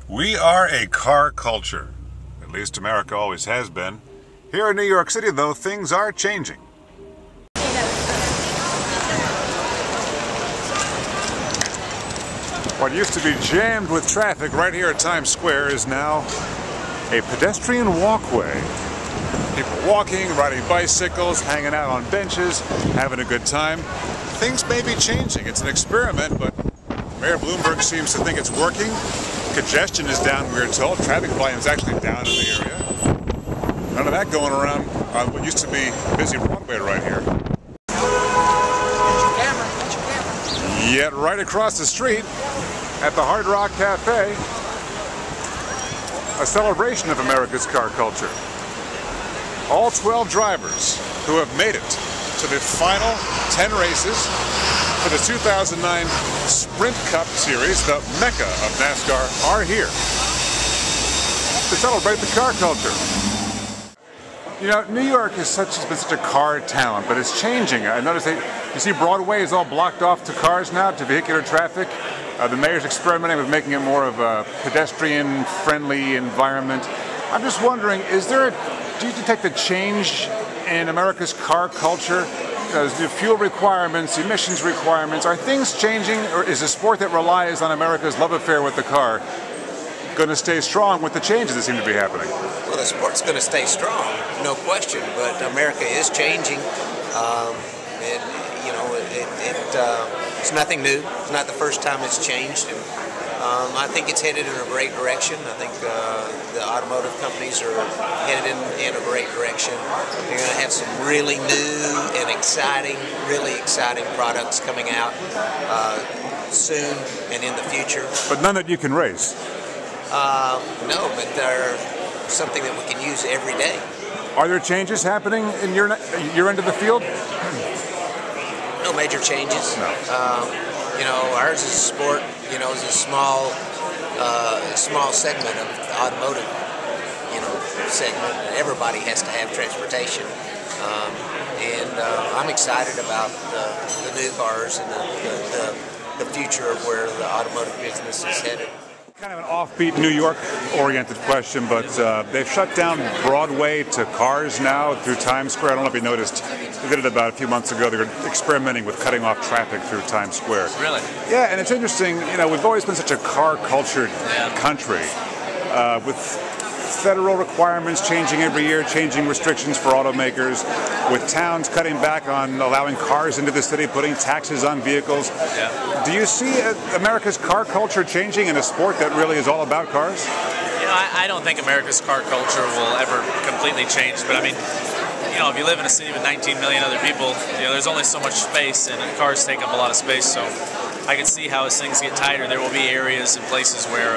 We are a car culture. At least America always has been. Here in New York City, though, things are changing. What used to be jammed with traffic right here at Times Square is now a pedestrian walkway. People walking, riding bicycles, hanging out on benches, having a good time. Things may be changing. It's an experiment, but Mayor Bloomberg seems to think it's working. Congestion is down, we're told. Traffic volume is actually down in the area. None of that going around on what used to be busy Broadway right here. Yet right across the street at the Hard Rock Cafe, a celebration of America's car culture. All 12 drivers who have made it to the final 10 races for the 2009 Sprint Cup Series, the mecca of NASCAR, are here to celebrate the car culture. You know, New York has been such a car town, but it's changing. I noticed that you see Broadway is all blocked off to cars now, to vehicular traffic. The mayor's experimenting with making it more of a pedestrian-friendly environment. I'm just wondering, do you detect a change in America's car culture? The fuel requirements, emissions requirements, are things changing, or is a sport that relies on America's love affair with the car going to stay strong with the changes that seem to be happening? Well, the sport's going to stay strong, no question, but America is changing. It's nothing new. It's not the first time it's changed. And, I think it's headed in a great direction. I think the automotive companies are headed in a great direction. You're going to have some really new and really exciting products coming out soon and in the future. But none that you can race? No, but they're something that we can use every day. Are there changes happening in your end of the field? No major changes. No. You know, ours is a sport. You know, it's a small segment of the automotive, segment. Everybody has to have transportation, and I'm excited about the new cars and the future of where the automotive business is headed. Kind of an offbeat New York-oriented question, but they've shut down Broadway to cars now through Times Square. I don't know if you noticed. They did it about a few months ago. They were experimenting with cutting off traffic through Times Square. Really? Yeah, and it's interesting. You know, we've always been such a car-cultured country, with federal requirements changing every year, changing restrictions for automakers, with towns cutting back on allowing cars into the city, putting taxes on vehicles. Yeah. Do you see America's car culture changing in a sport that really is all about cars? You know, I don't think America's car culture will ever completely change, but I mean, if you live in a city with 19 million other people, there's only so much space, and cars take up a lot of space, so I can see how as things get tighter, there will be areas and places where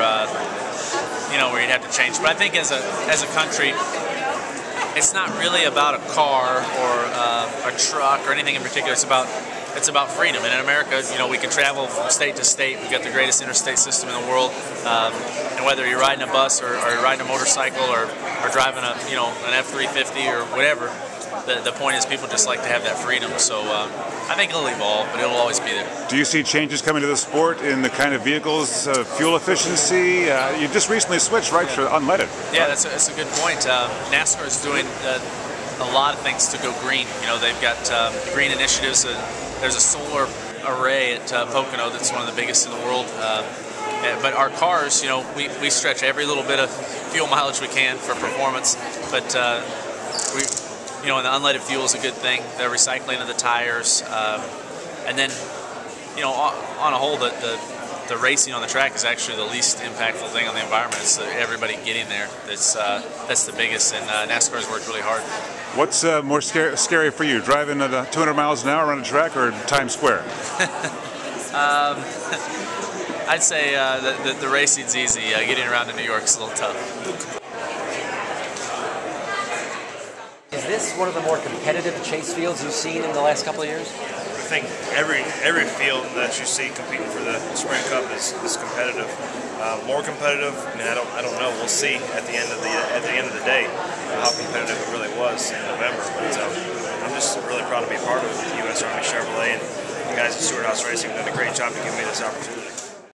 where you'd have to change. But I think as a country, it's not really about a car or a truck or anything in particular. It's about freedom. And in America, we can travel from state to state. We've got the greatest interstate system in the world. And whether you're riding a bus or you're riding a motorcycle or driving an F-350 or whatever, the point is people just like to have that freedom. So I think it'll evolve, but it'll always be there. Do you see changes coming to the sport in the kind of vehicles, fuel efficiency? You just recently switched, right, to unleaded? Yeah, that's a good point. NASCAR is doing a lot of things to go green. They've got green initiatives. There's a solar array at Pocono that's one of the biggest in the world. But our cars, we stretch every little bit of fuel mileage we can for performance. But and the unleaded fuel is a good thing. The recycling of the tires, and then, on a whole, the racing on the track is actually the least impactful thing on the environment. It's everybody getting there. That's the biggest, and NASCAR has worked really hard. What's more scary for you, driving at 200 miles an hour on a track or Times Square? I'd say the racing's easy. Getting around in New York is a little tough. Is this one of the more competitive chase fields you've seen in the last couple of years? I think every field that you see competing for the Sprint Cup is competitive. More competitive. I mean, I don't know. We'll see at the end of the day how competitive it really was in November. But I'm just really proud to be a part of the U.S. Army Chevrolet, and the guys at Stewart House Racing have done a great job to give me this opportunity.